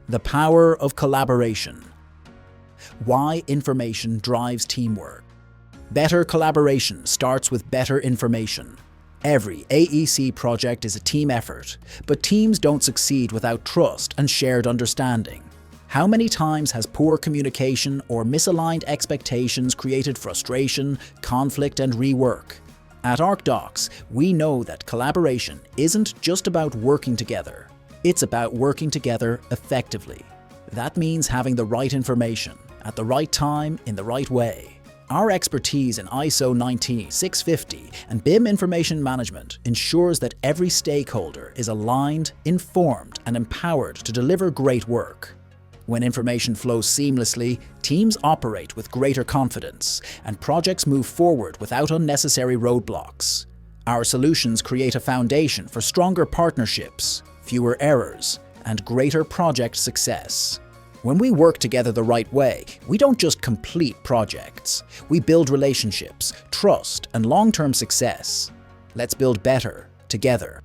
The power of collaboration. Why information drives teamwork. Better collaboration starts with better information. Every AEC project is a team effort, but teams don't succeed without trust and shared understanding. How many times has poor communication or misaligned expectations created frustration, conflict, and rework? At ArcDox, we know that collaboration isn't just about working together. It's about working together effectively. That means having the right information, at the right time, in the right way. Our expertise in ISO 19650 and BIM information management ensures that every stakeholder is aligned, informed, and empowered to deliver great work. When information flows seamlessly, teams operate with greater confidence, and projects move forward without unnecessary roadblocks. Our solutions create a foundation for stronger partnerships, fewer errors, and greater project success. When we work together the right way, we don't just complete projects. We build relationships, trust, and long-term success. Let's build better together.